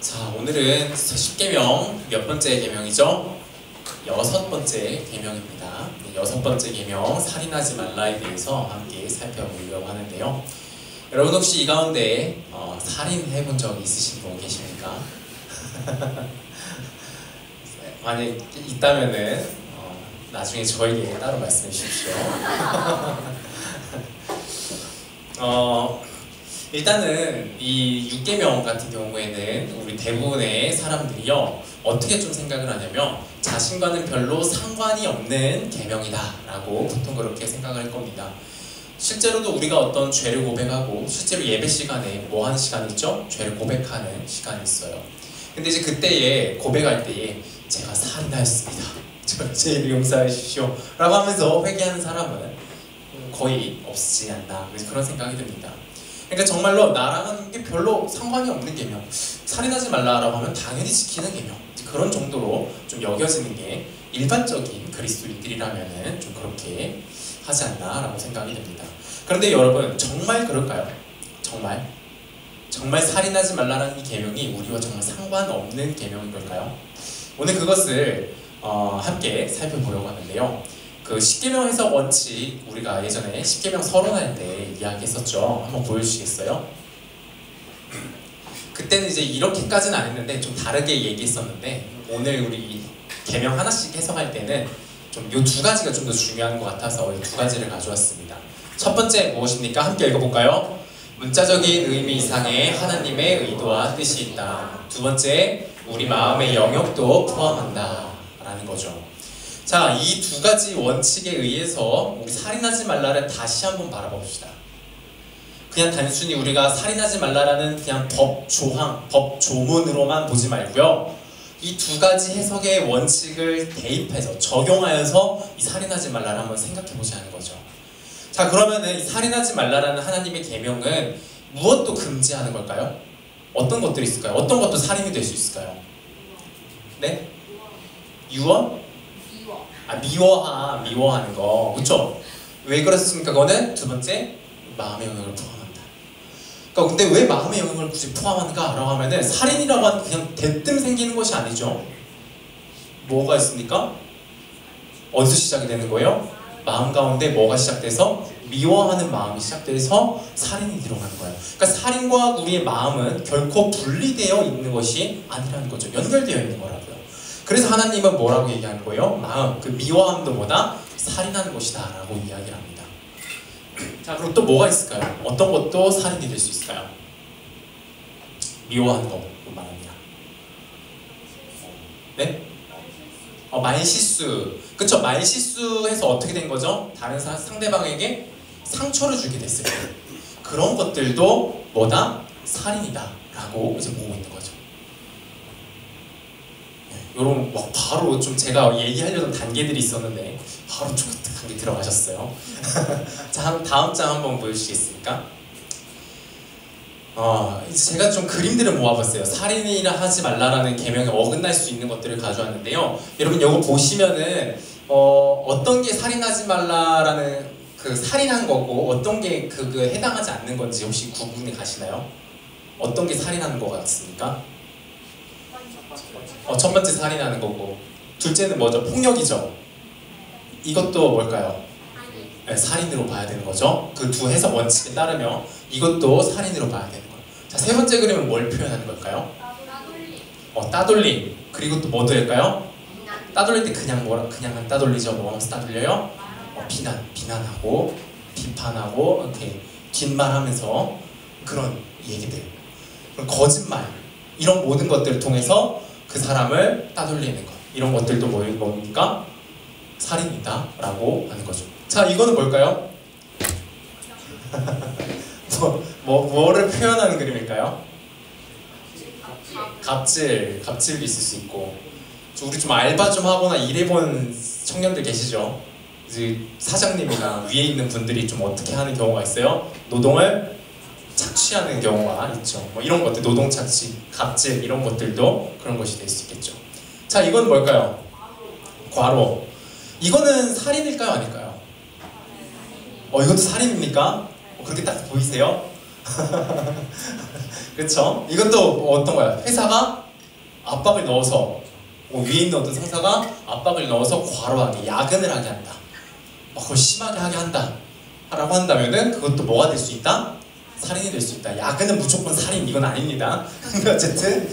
자, 오늘은 10계명 몇 번째 계명이죠? 6번째 계명입니다. 6번째 계명 살인하지 말라에 대해서 함께 살펴보려고 하는데요. 여러분 혹시 이 가운데 살인해본 적 있으신 분 계십니까? 만약 있다면은 나중에 저에게 따로 말씀해 주십시오. 일단은 이 6계명 같은 경우에는 우리 대부분의 사람들이요 어떻게 좀 생각을 하냐면 자신과는 별로 상관이 없는 계명이다 라고 보통 그렇게 생각을 할 겁니다. 실제로도 우리가 어떤 죄를 고백하고 실제로 예배 시간에 뭐 하는 시간이 있죠? 죄를 고백하는 시간이 있어요. 근데 이제 그때에 고백할 때에 제가 살인하였습니다, 저 죄를 용서해 주십시오 라고 하면서 회개하는 사람은 거의 없지 않나, 그래서 그런 생각이 듭니다. 그러니까 정말로 나랑은 게 별로 상관이 없는 계명, 살인하지 말라라고 하면 당연히 지키는 계명, 그런 정도로 좀 여겨지는 게 일반적인 그리스도인들이라면은 좀 그렇게 하지 않나라고 생각이 됩니다. 그런데 여러분 정말 그럴까요? 정말 살인하지 말라라는 이 계명이 우리와 정말 상관없는 계명인 걸까요? 오늘 그것을 함께 살펴보려고 하는데요. 그 10계명 해석 원칙 우리가 예전에 10계명 서론할 때 이야기했었죠. 한번 보여주시겠어요? 그때는 이제 이렇게까지는 안 했는데 좀 다르게 얘기했었는데 오늘 우리 계명 하나씩 해석할 때는 좀 이 두 가지가 좀 더 중요한 것 같아서 이 두 가지를 가져왔습니다. 첫 번째 무엇입니까? 함께 읽어볼까요? 문자적인 의미 이상의 하나님의 의도와 뜻이 있다. 두 번째, 우리 마음의 영역도 포함한다 라는 거죠. 자, 이 두 가지 원칙에 의해서 우리 살인하지 말라를 다시 한번 바라봅시다. 그냥 단순히 우리가 살인하지 말라라는 그냥 법 조항, 법 조문으로만 보지 말고요. 이 두 가지 해석의 원칙을 대입해서 적용하여서 이 살인하지 말라를 한번 생각해 보자는 거죠. 자, 그러면은 이 살인하지 말라라는 하나님의 계명은 무엇도 금지하는 걸까요? 어떤 것들이 있을까요? 어떤 것도 살인이 될 수 있을까요? 네? 유언? 미워하는 거, 그렇죠? 왜 그렇습니까? 그거는 두 번째, 마음의 영역을 포함한다. 그러니까 근데 왜 마음의 영역을 굳이 포함하는가라고 하면은 살인이라고 하는 그냥 대뜸 생기는 것이 아니죠. 뭐가 있습니까? 어디서 시작이 되는 거예요? 마음 가운데 뭐가 시작돼서 미워하는 마음이 시작돼서 살인이 들어가는 거예요. 그러니까 살인과 우리의 마음은 결코 분리되어 있는 것이 아니라는 거죠. 연결되어 있는 거라고요. 그래서 하나님은 뭐라고 얘기하는 거예요? 마음, 그 미워함도 뭐다? 살인하는 것이다 라고 이야기를 합니다. 자, 그럼 또 뭐가 있을까요? 어떤 것도 살인이 될 수 있을까요? 미워하는 것뿐만 아니라 네? 말실수. 그쵸? 말실수해서 어떻게 된 거죠? 다른 상대방에게 상처를 주게 됐을 때 그런 것들도 뭐다? 살인이다 라고 이제 보고 있는 거죠. 여러분 바로 좀 제가 얘기하려던 단계들이 있었는데 바로 좀 단계 들어가셨어요. 자, 다음 장 한번 보여주시겠습니까? 이제 제가 좀 그림들을 모아봤어요. 살인이라 하지 말라라는 계명에 어긋날 수 있는 것들을 가져왔는데요. 여러분 이거 보시면은 어떤 게 살인하지 말라라는 그 살인한 거고 어떤 게 그 해당하지 않는 건지 혹시 구분이 가시나요? 어떤 게 살인하는 거 같습니까? 첫 번째 살인하는 거고 둘째는 뭐죠? 폭력이죠. 이것도 뭘까요? 네, 살인으로 봐야 되는 거죠. 그 두 해석 원칙에 따르면 이것도 살인으로 봐야 되는 거예요. 자, 세 번째 그림은 뭘 표현하는 걸까요? 따돌림. 그리고 또 뭐 들을까요? 따돌릴 때 그냥 안 따돌리죠. 뭐 하면서 따돌려요? 비난하고 비판하고 이렇게 뒷말하면서 그런 얘기들. 거짓말. 이런 모든 것들을 통해서 그 사람을 따돌리는 것, 이런 것들도 뭡니까? 살인이다 라고 하는 거죠. 자, 이거는 뭘까요? 뭐를 표현하는 그림일까요? 갑질도 있을 수 있고. 우리 좀 알바 좀 하거나 일해본 청년들 계시죠? 이제 사장님이나 위에 있는 분들이 좀 어떻게 하는 경우가 있어요? 노동을 착취하는 경우가 있죠. 뭐 이런 것들, 노동 착취, 갑질 이런 것들도 그런 것이 될 수 있겠죠. 자, 이건 뭘까요? 과로. 이거는 살인일까요, 아닐까요? 이것도 살인입니까? 그렇게 딱 보이세요? 그쵸? 이것도 어떤 거야? 회사가 압박을 넣어서 위에 있는 어떤 상사가 압박을 넣어서 과로하게, 야근을 하게 한다. 그걸 심하게 하게 한다 라고 한다면은 그것도 뭐가 될 수 있다? 살인이 될 수 있다. 야근은 무조건 살인, 이건 아닙니다. 근데 어쨌든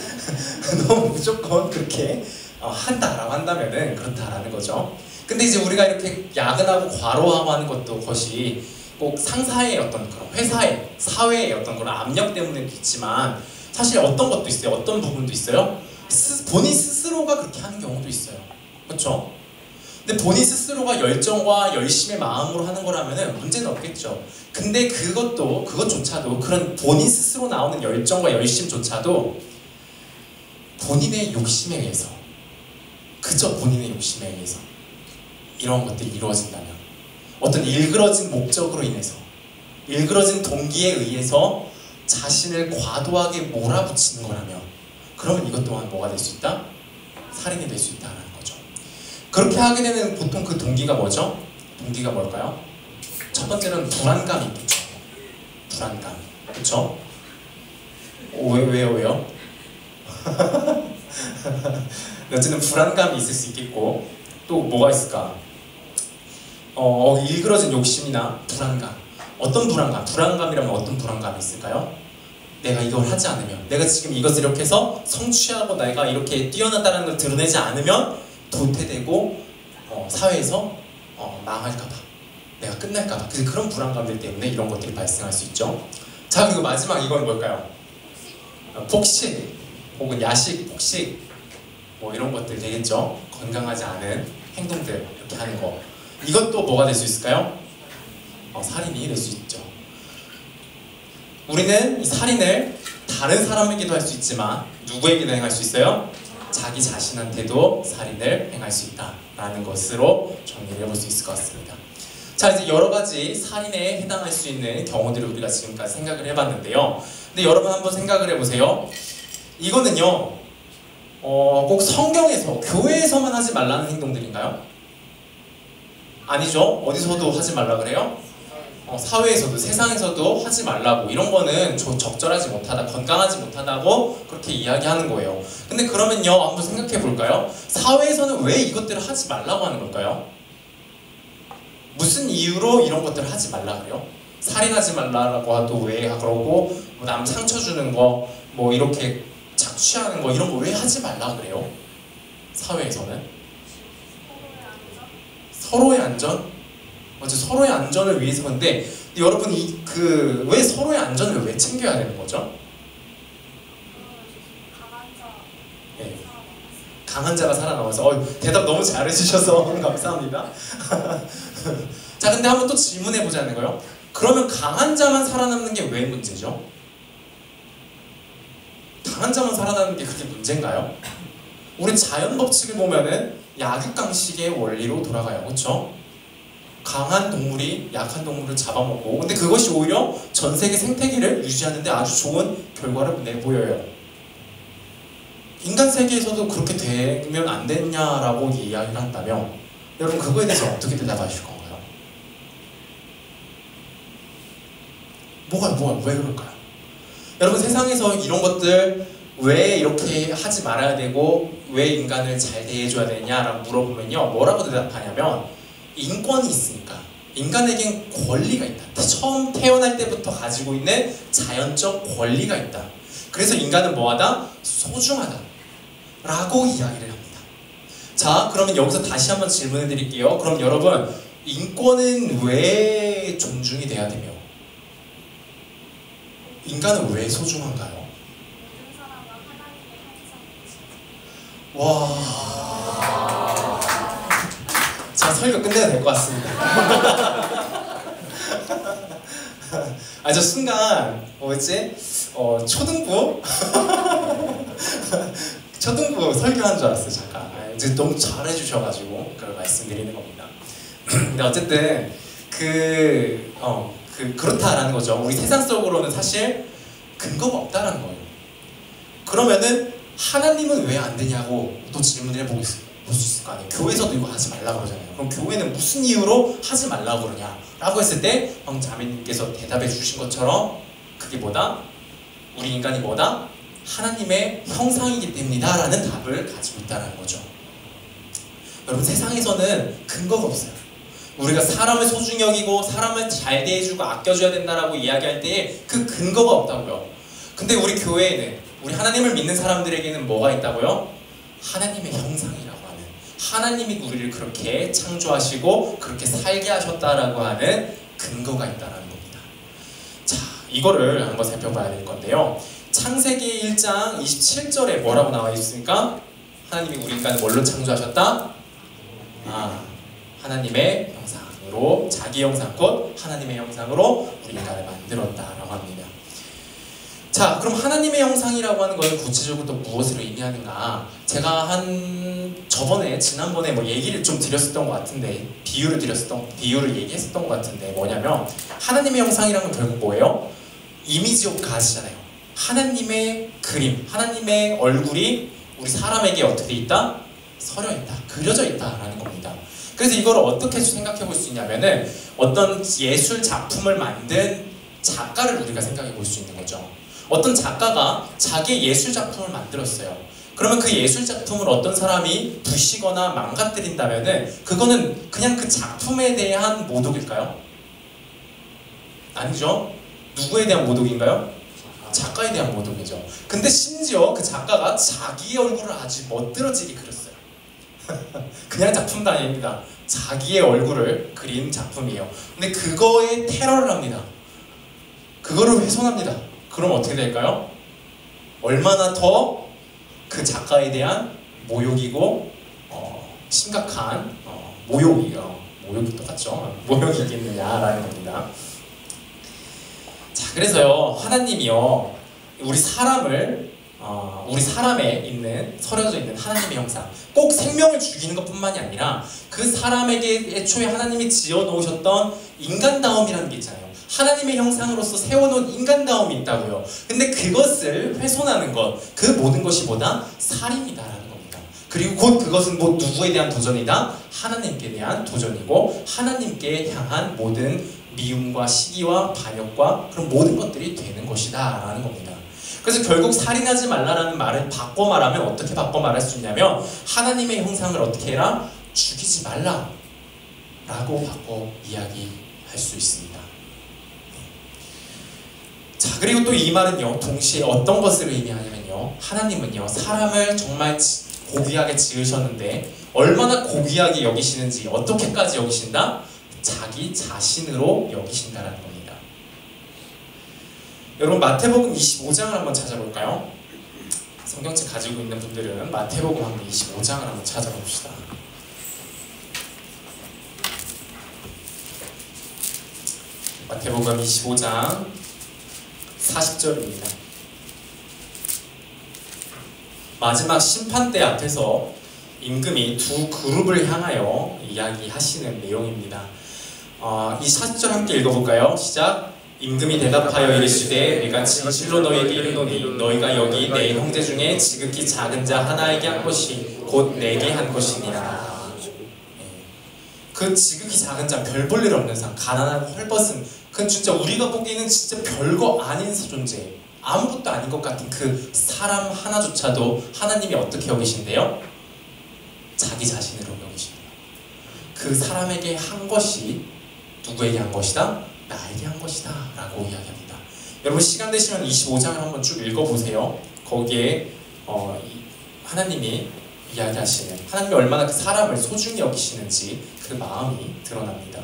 너무 무조건 그렇게 한다라고 한다면은 그렇다라는 거죠. 근데 이제 우리가 이렇게 야근하고 과로하고 하는 것도 것이 꼭 상사의 어떤 그런 회사의, 사회의 어떤 그런 압력 때문에도 있지만 사실 어떤 것도 있어요. 어떤 부분도 있어요. 본인 스스로가 그렇게 하는 경우도 있어요. 그렇죠? 근데 본인 스스로가 열정과 열심의 마음으로 하는 거라면은 문제는 없겠죠. 근데 그것조차도 그런 본인 스스로 나오는 열정과 열심조차도 본인의 욕심에 의해서, 그저 본인의 욕심에 의해서 이런 것들이 이루어진다면, 어떤 일그러진 목적으로 인해서, 일그러진 동기에 의해서 자신을 과도하게 몰아붙이는 거라면, 그러면 이것 또한 뭐가 될 수 있다? 살인이 될 수 있다는 거죠. 그렇게 하게 되는 보통 그 동기가 뭐죠? 동기가 뭘까요? 첫 번째는 불안감이 있겠죠. 불안감. 그렇죠? 왜요? 어쨌든 불안감이 있을 수 있겠고, 또 뭐가 있을까? 일그러진 욕심이나 불안감. 어떤 불안감? 불안감이라면 어떤 불안감이 있을까요? 내가 이걸 하지 않으면, 내가 지금 이것을 이렇게 해서 성취하고 내가 이렇게 뛰어나다는 걸 드러내지 않으면 도태되고 사회에서 망할까봐, 내가 끝날까봐, 그런 불안감들 때문에 이런 것들이 발생할 수 있죠. 자, 그리고 마지막 이건 뭘까요? 폭식 혹은 야식, 폭식 뭐 이런 것들 되겠죠. 건강하지 않은 행동들 이렇게 하는 거, 이것도 뭐가 될 수 있을까요? 살인이 될 수 있죠. 우리는 이 살인을 다른 사람에게도 할 수 있지만 누구에게도 행할 수 있어요? 자기 자신한테도 살인을 행할 수 있다라는 것으로 정리를 해볼 수 있을 것 같습니다. 자, 이제 여러 가지 살인에 해당할 수 있는 경우들을 우리가 지금까지 생각을 해봤는데요. 근데 여러분 한번 생각을 해보세요. 이거는요, 꼭 성경에서, 교회에서만 하지 말라는 행동들인가요? 아니죠. 어디서도 하지 말라 그래요? 사회에서도, 세상에서도 하지 말라고, 이런 거는 적절하지 못하다, 건강하지 못하다고 그렇게 이야기하는 거예요. 근데 그러면요, 한번 생각해 볼까요? 사회에서는 왜 이것들을 하지 말라고 하는 걸까요? 무슨 이유로 이런 것들을 하지 말라 그래요? 살인하지 말라고 해도 왜 그러고, 남 상처 주는 거, 뭐 이렇게 착취하는 거, 이런 거 왜 하지 말라 그래요? 사회에서는 서로의 안전? 맞아, 서로의 안전을 위해서. 근데 여러분, 왜 서로의 안전을 왜 챙겨야 되는 거죠? 네. 강한 자가 살아남아서. 대답 너무 잘해주셔서 감사합니다. 자, 근데 한번 또 질문해 보자는 거예요. 그러면 강한 자만 살아남는 게 왜 문제죠? 강한 자만 살아남는 게 그렇게 문제인가요? 우리 자연 법칙을 보면은 약육강식의 원리로 돌아가요. 그렇죠? 강한 동물이 약한 동물을 잡아먹고, 근데 그것이 오히려 전 세계 생태계를 유지하는 데 아주 좋은 결과를 내보여요. 인간 세계에서도 그렇게 되면 안 됐냐라고 이야기를 한다면 여러분, 그거에 대해서 어떻게 대답하실 건가요? 왜 그럴까요? 여러분, 세상에서 이런 것들 왜 이렇게 하지 말아야 되고 왜 인간을 잘 대해줘야 되냐라고 물어보면요, 뭐라고 대답하냐면 인권이 있으니까, 인간에겐 권리가 있다. 처음 태어날 때부터 가지고 있는 자연적 권리가 있다. 그래서 인간은 뭐하다? 소중하다 라고 이야기를 합니다. 자, 그러면 여기서 다시 한번 질문해 드릴게요. 그럼 여러분, 인권은 왜 존중이 돼야 되며 인간은 왜 소중한가요? 와... 자, 설교 끝내야 될 것 같습니다. 저 순간 뭐였지? 초등부? 초등부 설교한 줄 알았어요. 잠깐. 이제 너무 잘해주셔가지고 그걸 말씀드리는 겁니다. 근데 어쨌든 그렇다라는 거죠. 우리 세상 속으로는 사실 근거가 없다라는 거예요. 그러면은 하나님은 왜 안 되냐고 또 질문을 해보겠습니다. 볼 수 있을 거 아니에요. 교회에서도 이거 하지 말라고 그러잖아요. 그럼 교회는 무슨 이유로 하지 말라고 그러냐 라고 했을 때 자매님께서 대답해 주신 것처럼 그게 뭐다? 우리 인간이 뭐다? 하나님의 형상이기 때문이다 라는 답을 가지고 있다는 거죠. 여러분, 세상에서는 근거가 없어요. 우리가 사람을 소중히 여기고 사람을 잘 대해주고 아껴줘야 된다라고 이야기할 때에 그 근거가 없다고요. 근데 우리 교회에는, 우리 하나님을 믿는 사람들에게는 뭐가 있다고요? 하나님의 형상이라고 하는, 하나님이 우리를 그렇게 창조하시고 그렇게 살게 하셨다라고 하는 근거가 있다라는 겁니다. 자, 이거를 한번 살펴봐야 될 건데요. 창세기 1장 27절에 뭐라고 나와 있습니까? 하나님이 우리 인간을 뭘로 창조하셨다? 하나님의 형상으로, 자기 형상, 곧 하나님의 형상으로 우리 인간을 만들었다라고 합니다. 자, 그럼 하나님의 형상이라고 하는 것은 구체적으로 또 무엇을 의미하는가? 제가 지난번에 뭐 얘기를 좀 드렸었던 것 같은데, 비유를 얘기했었던 것 같은데, 뭐냐면 하나님의 형상이라는 건 결국 뭐예요? 이미지 오브 갓이잖아요. 하나님의 그림, 하나님의 얼굴이 우리 사람에게 어떻게 돼 있다? 서려 있다, 그려져 있다라는 겁니다. 그래서 이걸 어떻게 생각해 볼 수 있냐면은, 어떤 예술 작품을 만든 작가를 우리가 생각해 볼 수 있는 거죠. 어떤 작가가 자기의 예술 작품을 만들었어요. 그러면 그 예술 작품을 어떤 사람이 부시거나 망가뜨린다면은 그거는 그냥 그 작품에 대한 모독일까요? 아니죠. 누구에 대한 모독인가요? 작가에 대한 모독이죠. 근데 심지어 그 작가가 자기의 얼굴을 아주 멋들어지게 그렸어요. 그냥 작품도 아닙니다. 자기의 얼굴을 그린 작품이에요. 근데 그거에 테러를 합니다. 그거를 훼손합니다. 그럼 어떻게 될까요? 얼마나 더 그 작가에 대한 모욕이고 심각한 모욕이 똑같죠. 모욕이겠느냐라는 겁니다. 자, 그래서요, 하나님이요, 우리 사람에 있는, 서려져 있는 하나님의 형상, 꼭 생명을 죽이는 것뿐만이 아니라 그 사람에게 애초에 하나님이 지어놓으셨던 인간다움이라는 게 있잖아요. 하나님의 형상으로서 세워놓은 인간다움이 있다고요. 근데 그것을 훼손하는 것, 그 모든 것이 뭐다? 살인이다라는 겁니다. 그리고 곧 그것은 뭐 누구에 대한 도전이다? 하나님께 대한 도전이고, 하나님께 향한 모든 미움과 시기와 반역과 그런 모든 것들이 되는 것이다 라는 겁니다. 그래서 결국 살인하지 말라라는 말을 바꿔 말하면 어떻게 바꿔 말할 수 있냐면, 하나님의 형상을 어떻게 해라? 죽이지 말라 라고 바꿔 이야기할 수 있습니다. 자, 그리고 또 이 말은요, 동시에 어떤 것을 의미하냐면요, 하나님은요, 사람을 정말 고귀하게 지으셨는데 얼마나 고귀하게 여기시는지, 어떻게까지 여기신다? 자기 자신으로 여기신다라는 겁니다. 여러분, 마태복음 25장을 한번 찾아볼까요? 성경책 가지고 있는 분들은 마태복음 한번 25장을 한번 찾아봅시다. 마태복음 25장 40절입니다. 마지막 심판대 앞에서 임금이 두 그룹을 향하여 이야기하시는 내용입니다. 이 40절 함께 읽어볼까요? 시작! 임금이 대답하여 이르시되 내가 진실로 너희에게 이르노니 너희가 여기 내 형제 중에 지극히 작은 자 하나에게 한 것이 곧 내게 한 것이니라. 그 지극히 작은 자, 별 볼 일 없는 사람, 가난하고 헐벗은, 그건 진짜 우리가 보기에는 진짜 별거 아닌 존재, 아무것도 아닌 것 같은 그 사람 하나조차도 하나님이 어떻게 여기신대요? 자기 자신으로 여기신대요. 그 사람에게 한 것이 누구에게 한 것이다? 나에게 한 것이다 라고 이야기합니다. 여러분, 시간 되시면 25장을 한번 쭉 읽어보세요. 거기에 하나님이 이야기하시는, 하나님이 얼마나 그 사람을 소중히 여기시는지 그 마음이 드러납니다.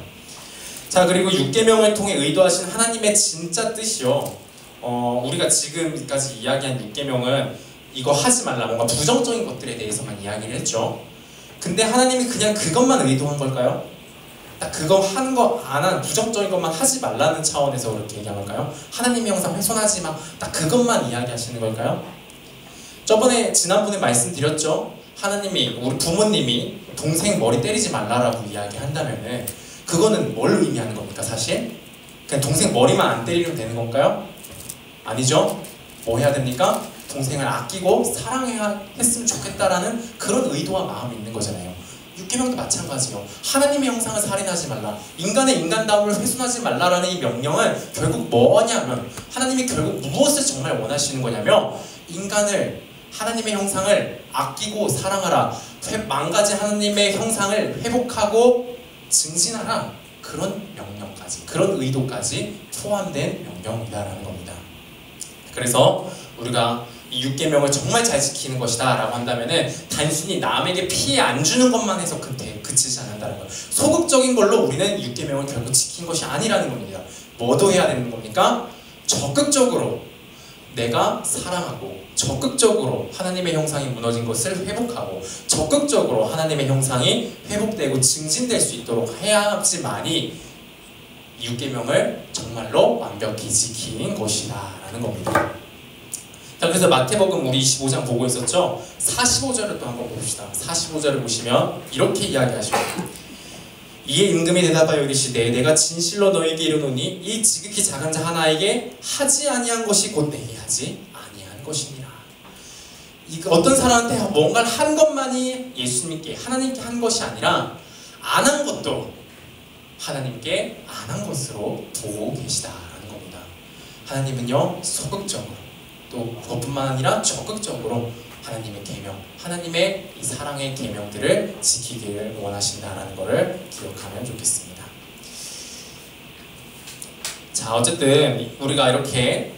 자, 그리고 6계명을 통해 의도하신 하나님의 진짜 뜻이요, 우리가 지금까지 이야기한 6계명은 이거 하지 말라, 뭔가 부정적인 것들에 대해서만 이야기를 했죠. 근데 하나님이 그냥 그것만 의도한 걸까요? 딱 그거 하는 거 안 한, 부정적인 것만 하지 말라는 차원에서 그렇게 얘기한 걸까요? 하나님의 형상 훼손하지 마, 딱 그것만 이야기하시는 걸까요? 지난번에 말씀드렸죠? 하나님이, 우리 부모님이 동생 머리 때리지 말라라고 이야기한다면은 그거는 뭘 의미하는 겁니까, 사실? 그냥 동생 머리만 안 때리면 되는 건가요? 아니죠? 뭐 해야 됩니까? 동생을 아끼고 사랑해야 했으면 좋겠다라는 그런 의도와 마음이 있는 거잖아요. 6계명도 마찬가지예요. 하나님의 형상을 살인하지 말라, 인간의 인간다움을 훼손하지 말라라는 이 명령은 결국 뭐냐면 하나님이 결국 무엇을 정말 원하시는 거냐면 인간을, 하나님의 형상을 아끼고 사랑하라, 망가진 하나님의 형상을 회복하고 증진하라, 그런 명령까지, 그런 의도까지 포함된 명령이다라는 겁니다. 그래서 우리가 이 6계명을 정말 잘 지키는 것이다 라고 한다면은 단순히 남에게 피해 안 주는 것만 해서 그치지 않는다는 거예요. 소극적인 걸로 우리는 6계명을 결국 지킨 것이 아니라는 겁니다. 뭐도 해야 되는 겁니까? 적극적으로 내가 사랑하고, 적극적으로 하나님의 형상이 무너진 것을 회복하고, 적극적으로 하나님의 형상이 회복되고 증진될 수 있도록 해야지만이 6계명을 정말로 완벽히 지킨 것이다 라는 겁니다. 자, 그래서 마태복음 우리 25장 보고 있었죠? 45절을 또 한번 봅시다. 45절을 보시면 이렇게 이야기하시고, 이에 임금이 대답하여 이르시되 내가 진실로 너에게 이르노니 이 지극히 작은 자 하나에게 하지 아니한 것이 곧 내게 하지 아니한 것이니라. 어떤 사람한테 뭔가를 한 것만이 예수님께, 하나님께 한 것이 아니라 안 한 것도 하나님께 안 한 것으로 보고 계시다라는 겁니다. 하나님은요, 소극적으로, 또 그것뿐만 아니라 적극적으로 하나님의 계명, 하나님의 이 사랑의 계명들을 지키기를 원하신다라는 것을 기억하면 좋겠습니다. 자, 어쨌든 우리가 이렇게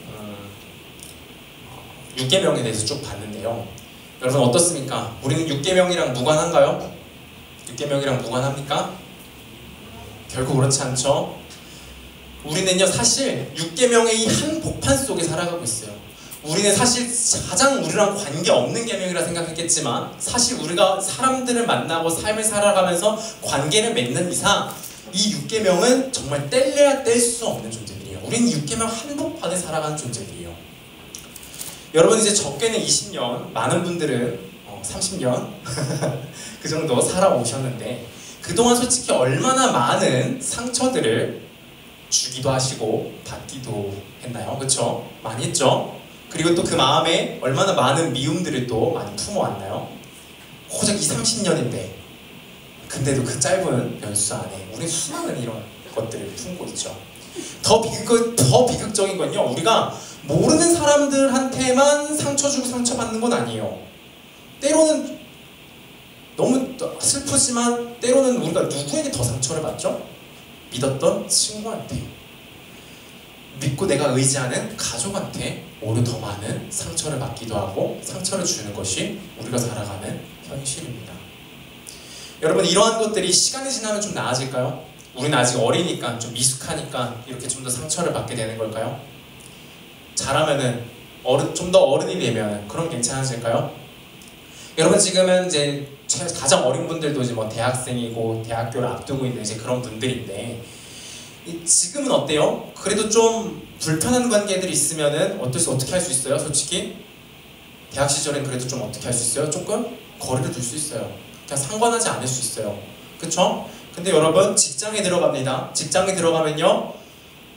6계명에 대해서 쭉 봤는데요. 여러분 어떻습니까? 우리는 6계명이랑 무관한가요? 6계명이랑 무관합니까? 결국 그렇지 않죠? 우리는요, 사실 6계명의 이 한 복판 속에 살아가고 있어요. 우리는 사실 가장 우리랑 관계없는 계명이라 생각했겠지만 사실 우리가 사람들을 만나고 삶을 살아가면서 관계를 맺는 이상 이 6계명은 정말 뗄래야 뗄 수 없는 존재들이에요. 우리는 6계명 한복판에 살아가는 존재들이에요. 여러분 이제 적게는 20년, 많은 분들은 30년 그 정도 살아오셨는데 그동안 솔직히 얼마나 많은 상처들을 주기도 하시고 받기도 했나요? 그쵸? 많이 했죠? 그리고 또 그 마음에 얼마나 많은 미움들을 또 많이 품어왔나요? 고작 20-30년인데 근데도 그 짧은 연수 안에 우리 수많은 이런 것들을 품고 있죠. 더 비극적인 건요, 우리가 모르는 사람들한테만 상처 주고 상처받는 건 아니에요. 때로는 너무 슬프지만 때로는 우리가 누구에게 더 상처를 받죠? 믿었던 친구한테, 믿고 내가 의지하는 가족한테 오히려 더 많은 상처를 받기도 하고 상처를 주는 것이 우리가 살아가는 현실입니다. 여러분 이러한 것들이 시간이 지나면 좀 나아질까요? 우리는 아직 어리니까 좀 미숙하니까 이렇게 좀 더 상처를 받게 되는 걸까요? 잘하면은 좀 더 어른이 되면 그럼 괜찮아질까요? 여러분 지금은 이제 가장 어린 분들도 이제 뭐 대학생이고 대학교를 앞두고 있는 이제 그런 분들인데 지금은 어때요? 그래도 좀 불편한 관계들이 있으면은 어떻게 할 수 있어요? 솔직히 대학 시절엔 그래도 좀 어떻게 할 수 있어요? 조금 거리를 둘 수 있어요. 그냥 상관하지 않을 수 있어요. 그쵸? 근데 여러분 직장에 들어갑니다. 직장에 들어가면요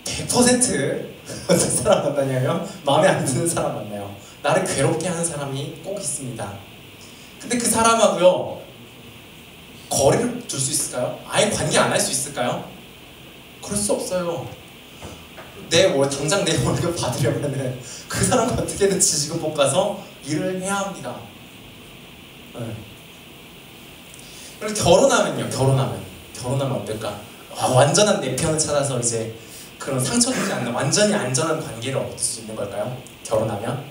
100% 어떤 사람 만나냐면 마음에 안 드는 사람 만나요. 나를 괴롭게 하는 사람이 꼭 있습니다. 근데 그 사람하고요 거리를 둘 수 있을까요? 아예 관계 안 할 수 있을까요? 그럴 수 없어요. 당장 내 월급 받으려면은 그 사람과 어떻게든 지지고 볶아서 일을 해야 합니다. 네. 그리고 결혼하면 어떨까? 완전한 내 편을 찾아서 이제 그런 상처 주지 않는 완전히 안전한 관계를 얻을 수 있는 걸까요? 결혼하면?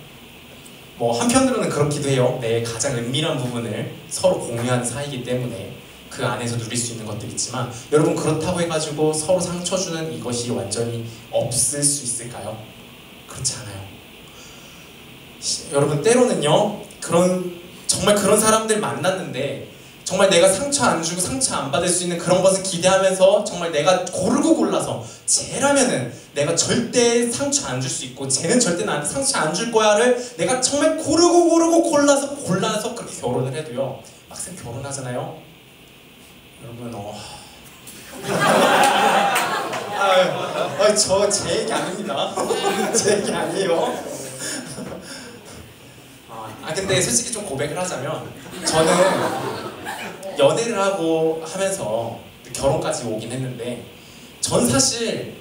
뭐 한편으로는 그렇기도 해요. 내 가장 은밀한 부분을 서로 공유하는 사이이기 때문에 그 안에서 누릴 수 있는 것들이 있지만 여러분 그렇다고 해가지고 서로 상처 주는 이것이 완전히 없을 수 있을까요? 그렇지 않아요. 여러분 때로는요 정말 그런 사람들 만났는데 정말 내가 상처 안 주고 상처 안 받을 수 있는 그런 것을 기대하면서 정말 내가 고르고 골라서 쟤라면은 내가 절대 상처 안 줄 수 있고 쟤는 절대 나한테 상처 안 줄 거야를 내가 정말 고르고 골라서 그렇게 결혼을 해도요 막상 결혼하잖아요. 여러분 제 얘기 아닙니다. 제 얘기 아니에요. 근데 솔직히 좀 고백을 하자면 저는 연애를 하고 하면서 결혼까지 오긴 했는데 전 사실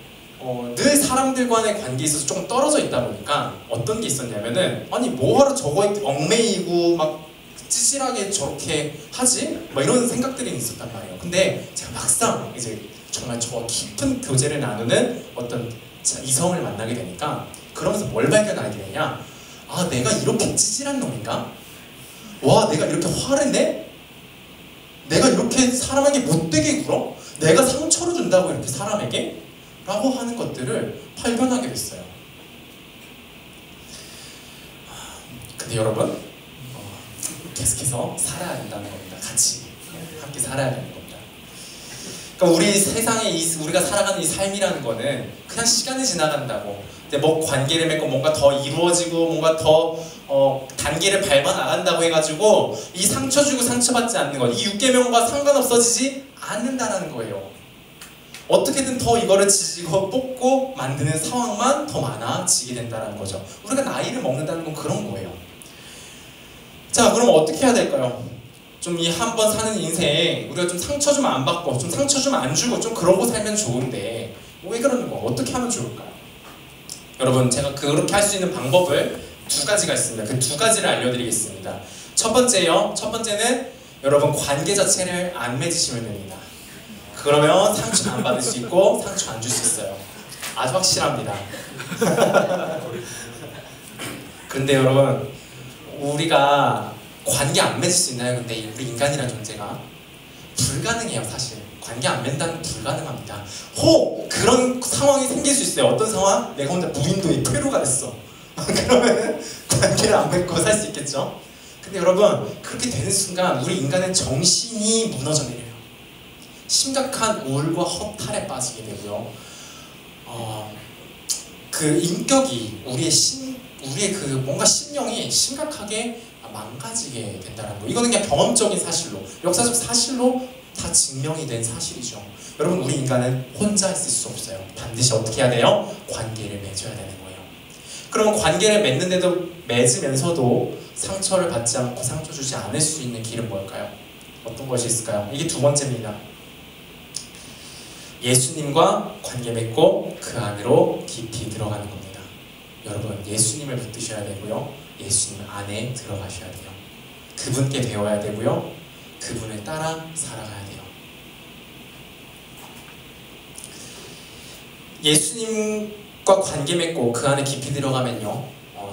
늘 사람들과의 관계에 있어서 조금 떨어져 있다 보니까 어떤 게 있었냐면은 아니 뭐하러 저거에 얽매이고 막 찌질하게 저렇게 하지? 막 이런 생각들이 있었단 말이에요. 근데 제가 막상 이제 정말 저와 깊은 교제를 나누는 어떤 이성을 만나게 되니까 그러면서 뭘 발견하게 되냐? 아, 내가 이렇게 찌질한 놈인가? 와, 내가 이렇게 화를 내? 내가 이렇게 사람에게 못되게 굴어? 내가 상처를 준다고 이렇게 사람에게? 라고 하는 것들을 발견하게 됐어요. 근데 여러분, 계속해서 살아야 된다는 겁니다. 같이 함께 살아야 되는 겁니다. 그러니까 우리 세상에 우리가 살아가는 이 삶이라는 거는 그냥 시간이 지나간다고 이제 뭐 관계를 맺고 뭔가 더 이루어지고 뭔가 더 단계를 밟아 나간다고 해가지고 이 상처 주고 상처받지 않는 것, 이 6계명과 상관없어지지 않는다는 거예요. 어떻게든 더 이거를 지지고 뽑고 만드는 상황만 더 많아지게 된다는 거죠. 우리가 나이를 먹는다는 건 그런 거예요. 자, 그럼 어떻게 해야 될까요? 좀 이 한 번 사는 인생에 우리가 좀 상처 좀 안 받고 좀 상처 좀 안 주고 좀 그러고 살면 좋은데 왜 그러는 거? 어떻게 하면 좋을까요? 여러분, 제가 그렇게 할 수 있는 방법을 두 가지가 있습니다. 그 두 가지를 알려드리겠습니다. 첫 번째는 여러분 관계 자체를 안 맺으시면 됩니다. 그러면 상처 안 받을 수 있고 상처 안 줄 수 있어요. 아주 확실합니다. 그런데 여러분, 우리가 관계 안 맺을 수 있나요? 근데 우리 인간이라는 존재가 불가능해요. 사실 관계 안 맺는다는 불가능합니다. 그런 상황이 생길 수 있어요. 어떤 상황? 내가 혼자 무인도에 퇴로가 됐어. 그러면 관계를 안 맺고 살 수 있겠죠? 근데 여러분, 그렇게 되는 순간 우리 인간의 정신이 무너져 내려요. 심각한 우울과 허탈에 빠지게 되고요. 그 인격이 우리의 그 뭔가 심령이 심각하게 망가지게 된다는 거. 이거는 그냥 경험적인 사실로, 역사적 사실로 다 증명이 된 사실이죠. 여러분, 우리 인간은 혼자 있을 수 없어요. 반드시 어떻게 해야 돼요? 관계를 맺어야 되는 거예요. 그럼 관계를 맺으면서도 상처를 받지 않고 상처 주지 않을 수 있는 길은 뭘까요? 어떤 것이 있을까요? 이게 두 번째입니다. 예수님과 관계 맺고 그 안으로 깊이 들어가는 겁니다. 여러분, 예수님을 붙드셔야 되고요. 예수님 안에 들어가셔야 돼요. 그분께 배워야 되고요. 그분을 따라 살아가야 돼요. 예수님과 관계 맺고 그 안에 깊이 들어가면요,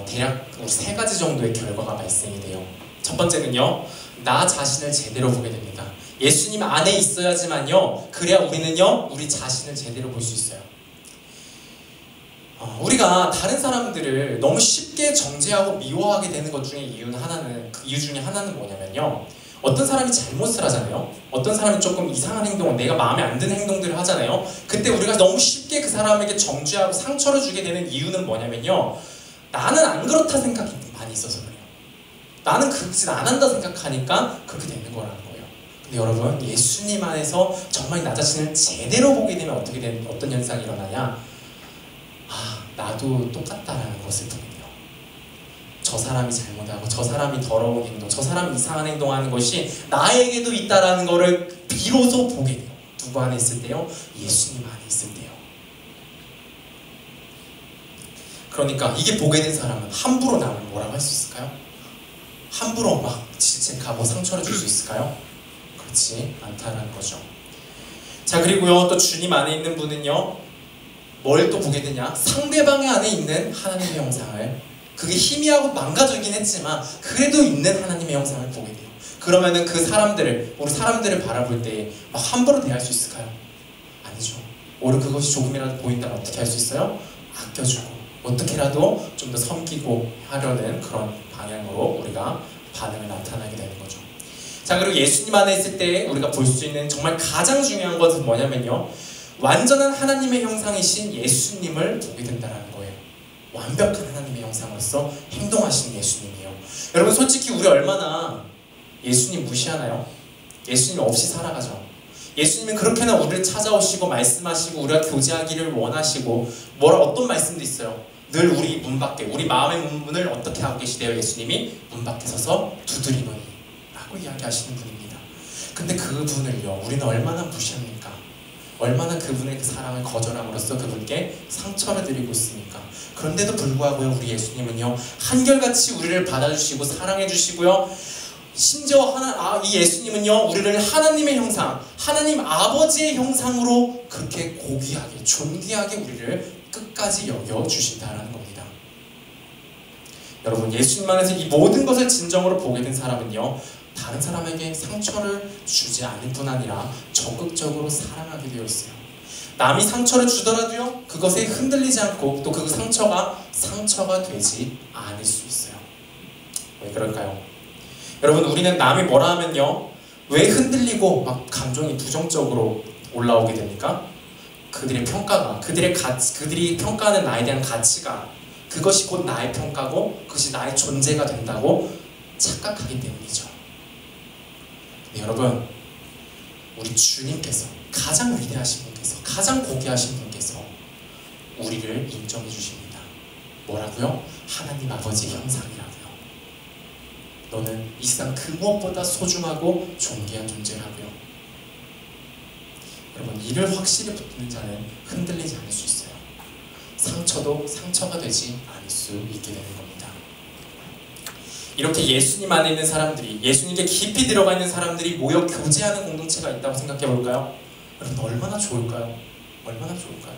대략 세 가지 정도의 결과가 발생이 돼요. 첫 번째는요, 나 자신을 제대로 보게 됩니다. 예수님 안에 있어야지만요, 그래야 우리는요, 우리 자신을 제대로 볼 수 있어요. 우리가 다른 사람들을 너무 쉽게 정죄하고 미워하게 되는 것 중에 이유 중에 하나는 뭐냐면요, 어떤 사람이 잘못을 하잖아요. 어떤 사람이 조금 이상한 행동을, 내가 마음에 안 드는 행동들을 하잖아요. 그때 우리가 너무 쉽게 그 사람에게 정죄하고 상처를 주게 되는 이유는 뭐냐면요, 나는 안 그렇다 생각이 많이 있어서 그래요. 나는 그렇게 짓 안 한다 생각하니까 그렇게 되는 거라는 거예요. 근데 여러분, 예수님 안에서 정말 나 자신을 제대로 보게 되면 어떤 현상이 일어나냐? 나도 똑같다라는 것을 보게 돼요. 저 사람이 잘못하고 저 사람이 더러운 행동, 저 사람이 이상한 행동하는 것이 나에게도 있다라는 것을 비로소 보게 돼요. 누구 안에 있을 때요? 예수님 안에 있을 때요. 그러니까 이게 보게 된 사람은 함부로 남을 뭐라고 할 수 있을까요? 함부로 막 질책하고 상처를 줄 수 있을까요? 그렇지 않다라는 거죠. 자, 그리고요, 또 주님 안에 있는 분은요, 뭘 또 보게 되냐? 상대방의 안에 있는 하나님의 형상을, 그게 희미하고 망가지긴 했지만 그래도 있는 하나님의 형상을 보게 돼요. 그러면은 우리 사람들을 바라볼 때 막 함부로 대할 수 있을까요? 아니죠. 오히려 그것이 조금이라도 보인다면 어떻게 할 수 있어요? 아껴주고 어떻게라도 좀 더 섬기고 하려는 그런 방향으로 우리가 반응을 나타나게 되는 거죠. 자, 그리고 예수님 안에 있을 때 우리가 볼 수 있는 정말 가장 중요한 것은 뭐냐면요, 완전한 하나님의 형상이신 예수님을 보게 된다는 거예요. 완벽한 하나님의 형상으로서 행동하시는 예수님이에요. 여러분, 솔직히 우리 얼마나 예수님 무시하나요? 예수님 없이 살아가죠. 예수님은 그렇게나 우리를 찾아오시고 말씀하시고 우리가 교제하기를 원하시고 어떤 말씀도 있어요. 늘 우리 문 밖에, 우리 마음의 문을 어떻게 하고 계시대요? 예수님이 문 밖에 서서 두드리노니 라고 이야기하시는 분입니다. 근데 그분을요, 우리는 얼마나 무시합니까? 얼마나 그분의 그 사랑을 거절함으로써 그분께 상처를 드리고 있습니까? 그런데도 불구하고요, 우리 예수님은요, 한결같이 우리를 받아주시고 사랑해주시고요, 심지어 이 예수님은요, 우리를 하나님의 형상, 하나님 아버지의 형상으로 그렇게 고귀하게, 존귀하게 우리를 끝까지 여겨주신다라는 겁니다. 여러분, 예수님 안에서 이 모든 것을 진정으로 보게 된 사람은요, 다른 사람에게 상처를 주지 않을 뿐 아니라 적극적으로 사랑하게 되어 있어요. 남이 상처를 주더라도요, 그것에 흔들리지 않고 또 그 상처가 되지 않을 수 있어요. 왜 그럴까요? 여러분, 우리는 남이 뭐라 하면요, 왜 흔들리고 막 감정이 부정적으로 올라오게 됩니까? 그들의 평가가, 그들이 평가하는 나에 대한 가치가, 그것이 곧 나의 평가고 그것이 나의 존재가 된다고 착각하기 때문이죠. 네, 여러분, 우리 주님께서, 가장 위대하신 분께서, 가장 고귀하신 분께서 우리를 인정해 주십니다. 뭐라고요? 하나님 아버지의 형상이라고요. 너는 이 세상 그 무엇보다 소중하고 존귀한 존재라고요. 여러분, 이를 확실히 붙드는 자는 흔들리지 않을 수 있어요. 상처도 상처가 되지 않을 수 있게 되는 겁니다. 이렇게 예수님 안에 있는 사람들이, 예수님께 깊이 들어가 있는 사람들이 모여 교제하는 공동체가 있다고 생각해 볼까요? 여러분, 얼마나 좋을까요? 얼마나 좋을까요?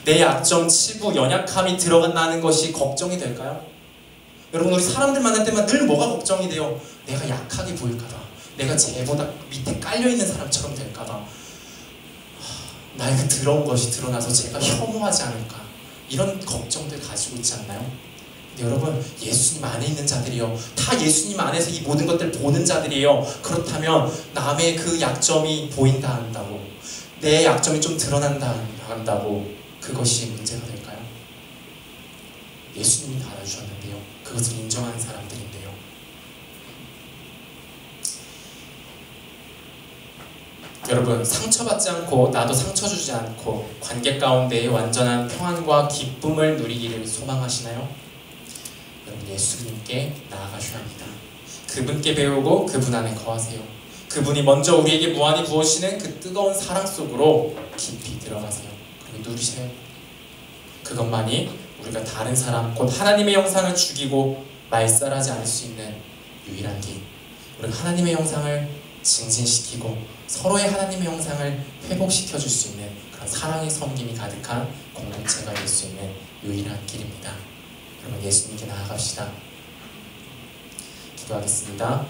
내 약점, 치부, 연약함이 드러난다는 것이 걱정이 될까요? 여러분, 우리 사람들 만날 때만 늘 뭐가 걱정이 돼요? 내가 약하게 보일까봐, 내가 쟤보다 밑에 깔려있는 사람처럼 될까봐, 나의 그 더러운 것이 드러나서 제가 혐오하지 않을까, 이런 걱정들 가지고 있지 않나요? 근데 여러분, 예수님 안에 있는 자들이요, 다 예수님 안에서 이 모든 것들을 보는 자들이에요. 그렇다면 남의 그 약점이 보인다 한다고, 내 약점이 좀 드러난다 한다고 그것이 문제가 될까요? 예수님이 달아주셨는데요, 그것을 인정하는 사람들인데요. 여러분, 상처받지 않고 나도 상처 주지 않고 관계 가운데의 완전한 평안과 기쁨을 누리기를 소망하시나요? 여러분, 예수님께 나아가셔야 합니다. 그분께 배우고 그분 안에 거하세요. 그분이 먼저 우리에게 무한히 부어주시는 그 뜨거운 사랑 속으로 깊이 들어가세요. 그리고 누리세요. 그것만이 우리가 다른 사람, 곧 하나님의 형상을 죽이고 말살하지 않을 수 있는 유일한 길, 우리가 하나님의 형상을 증진시키고 서로의 하나님의 형상을 회복시켜 줄 수 있는 그런 사랑의 섬김이 가득한 공동체가 될 수 있는 유일한 길입니다. 여러분, 예수님께 나아갑시다. 기도하겠습니다.